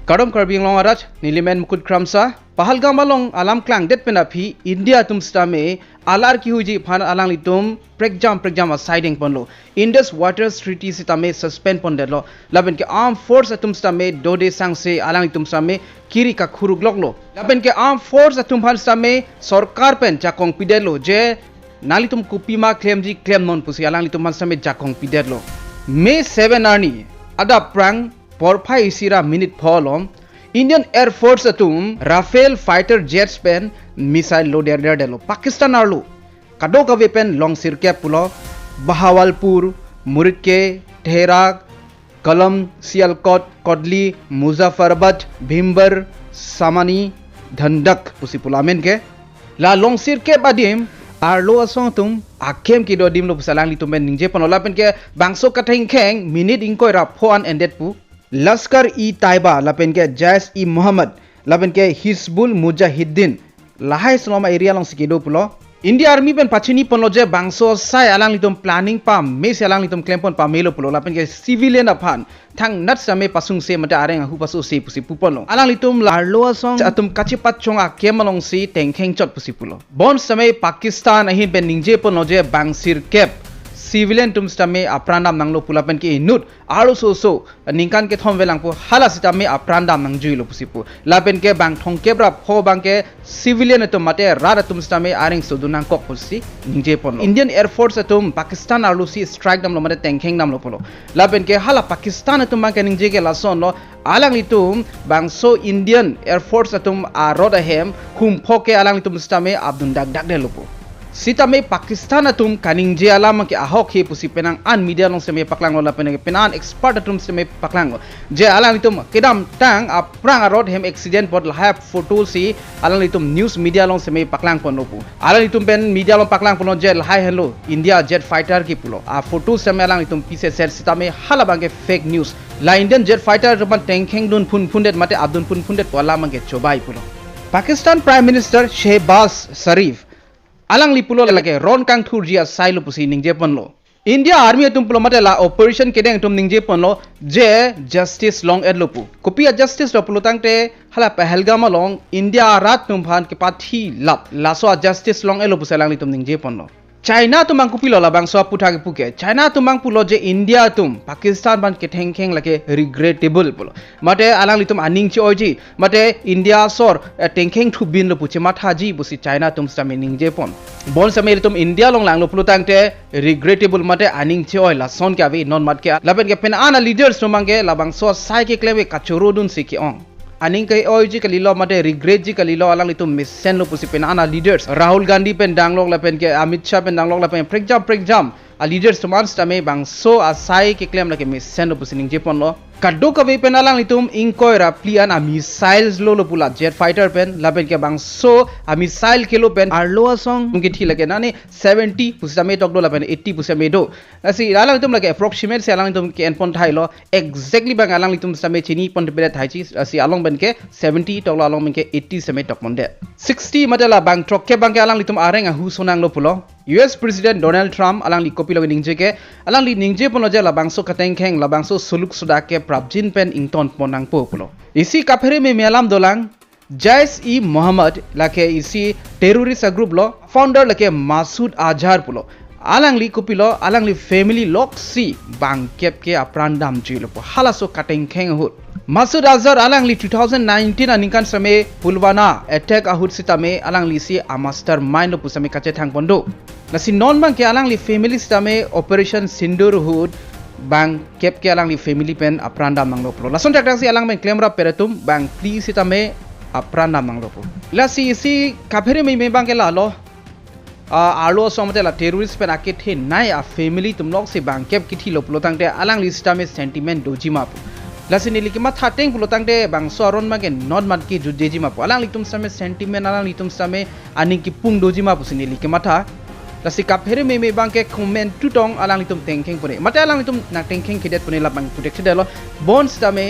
Kadom Karbi long arat nilimen mukut kramsa Pahalgam along alam klang det penapi India tum stame alar ki huji phan alang litum pregjam siding ponlo Indus Water Treaty sitame suspend pondelo laben ke armed force atum stame dode sangse alang litum stame kiri ka khuru gloklo laben ke armed force atum phan stame sarkar pen jakong pidelo je nalitum kupima claim ji claim non pusi alang litum man stame jakong pidelo May 7 arni ada prang porphai isira minute pholom Indian Air Force atum Rafale fighter jets pen missile loader delo Pakistan arlo kado ka weapon long sirke pulo Bahawalpur Muridke Tehrak Kalam Sialkot Kodli Muzaffarabad Bhimbar Samani Dhandak pusi pulamen ke la long sirke badim Arlo Asong tum akem ki do dim lo pusalang litum ben ningje panola pen ke bangso katheng kheng minute ingkoi ra phoan ended pu Lashkar-e-Taiba lapen ke Jaish-e-Mohammed lapen ke Hizbul Mujahidin lahai selama area long sikido pulo India Army pen pachini ponlo je bangso sai alang litum planning pa mes alang litum claim pon pa melo pulo lapen ke civilian aphan thang nat same pasung se mata areng hu pasu se pusi pupon alang litum Arlo Asong atum kachipat chonga kemalong si tengkheng chot pusi pulo bon same Pakistan ahin pen ningje ponlo je bangsir kep civilian tum stame aprandam nanglo pulapen ki inut aro so ningkan ke thom velang pu hala sitame aprandam nang juilo pusipu lapen ke bang thong kebra pho bang ke civilian tum mate rara tum stame aring sudunang kok pusi ningje pon Indian Air Force tum Pakistan arlo si strike dam lo mate tengkheng nam lo polo lapen ke hala Pakistan tum bang ke ningje ke lason lo alang litum bang so Indian Air Force tum arod ahem hum pho ke alang litum stame abdun dak dak de lopo Sitame Pakistan atum kaning je alam ke ahok he pusi penang an media long seme paklang lo penang penan expert atum seme paklang je alang litum kedam tang aprang arod hem accident pod lahap photo si alang litum news media long seme paklang pon lopu alang litum pen media long paklang pon je lahai hello India jet fighter ki pulo a photo seme alang litum pise set sitame hala bangke fake news la Indian jet fighter rupan tengkheng dun fundet mate abdun fundet wala mangke cobai pulo Pakistan Prime Minister Shehbaz Sharif alang lipulo lage ron kang thurjia sailo pusi ningje ponlo India Army atum pulo matela operation kedeng tum ningje ponlo je justice long edlopu kopia justice lo pulo tangte hala Pahalgam long India rat tum phan ke pathi lap laso justice long elo pusalang litum ningje ponlo China tumang kupilo la bangso putha ke puke China tumang pulo je India tum Pakistan ban ke thengkheng lage regrettable pulo mate alang litum aning chi oji mate India sor tengkheng thu bin lo puche matha ji busi China tum sta meaning je pon bon samel tum India long lang lo pulo tangte regrettable mate aning chi oi la son ke ave non mat ke laben ke pen ana leaders tumang ke la bangso sai ke klebe kachoro dun siki ong aning kai oji kalilo mate regret ji kalilo alang litum missen lo pusi pen ana leaders Rahul Gandhi pen danglok la pen ke Amit Shah pen danglok la pen pregjam a leaders tuman stame bang so asai ke claim la ke missen lo pusi ning je pon lo kaddo ka ve pen alang litum inkoira plian a missiles lo pula jet fighter pen la pen ke bang so a missile ke lo pen Arlo Asong Kithi lage nani 70 pusame tok do la pen 80 pusame do asi alang litum lage approximate se alang litum ke en pon thai lo exactly bang alang litum stame chini pon bele thai chi asi along ben ke 70 tok lo along ben ke 80 same tok mon de 60 matala bang trok ke bang ke alang litum areng hu sonang lo pulo US President Donald Trump alang li kopi lo ningje ke alang li ningje pon lo je la bangso kateng kheng la bangso suluk suda ke prabjin pen ington ponang po pulo isi kaphere me melam dolang Jaish-e-Mohammed lake isi terrorist group lo founder lake Masood Azhar pulo alang li kopilo alang li family lok si bang kep ke aprandam jilo po halaso kateng kheng hut Masood Azhar alang li 2019 aninkan same Pulwana attack ahut sitame alang li si a mastermind lo pusame kache thang pondo nasi non bang ke alang li family sitame operation Sindoor hut bang kep ke alang li family pen aprandam nang lo pro lason tak si alang ben claim ra peretum bang please sitame aprandam nang lo pro la si kaphere me bang ke la lo Arlo Asong la terrorist pen akit he nai a family tumlok se bang kep kithi lo pulo tangte alang li sitame sentiment doji ma pu lasini likima thateng pulo tangte bang so aron ma ke not mat ki jujeji ma pu alang litum same sentiment alang litum same ani ki pung doji ma pu sini likima tha lasi kaphere me bang ke comment tu tong alang litum tengkheng pune mate alang litum na tengkheng khidet pune la bang protect delo bon stame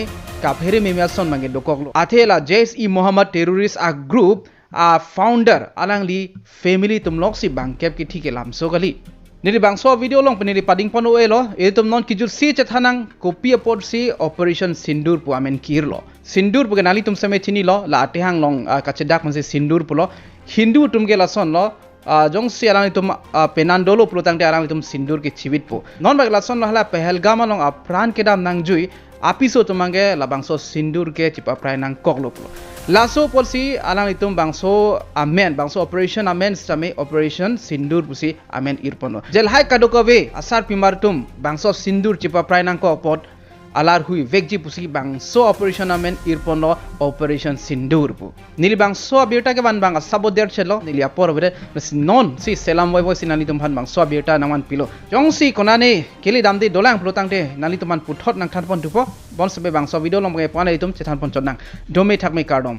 kaphere me son mange dokok lo athela Jaish-e-Mohammed terrorist a group a founder alang li family tumlok si bang kep ki thike lam so gali nili bang so video long penili pading pono elo e tum non kijur si chathanang kopi pod si operation Sindoor pu amen kirlo Sindoor puge nali tum same chini lo la atehang long kacedak mase Sindoor pulo Hindu tum ge lason lo jong si alang itum penandolo pulo tang de alang itum Sindoor ke chibit po non bag lason lo hala Pahalgam long apran ke dam nang jui apiso tumange labangso Sindoor ke chipa prai nang koklo pulo laso polsi alang itum bangso amen bangso operation amen stame operation Sindoor pusi amen irpono jel hai kadokobe asar pimartum bangso Sindoor chipa prai nang ko pot Alar Hui vekji pusi bangso operation amen irpono operation Sindoor pu nili bangso abirta ke ban bang saboder chelo nili apor bere non si selam boy sinali tum han bangso abirta naman pilo jong si konane kili damdi dolang plotang de nali tuman puthot nang thanpon dupo bon sebe bangso video lom ge pone itum chethan pon chonang dome thakme kardom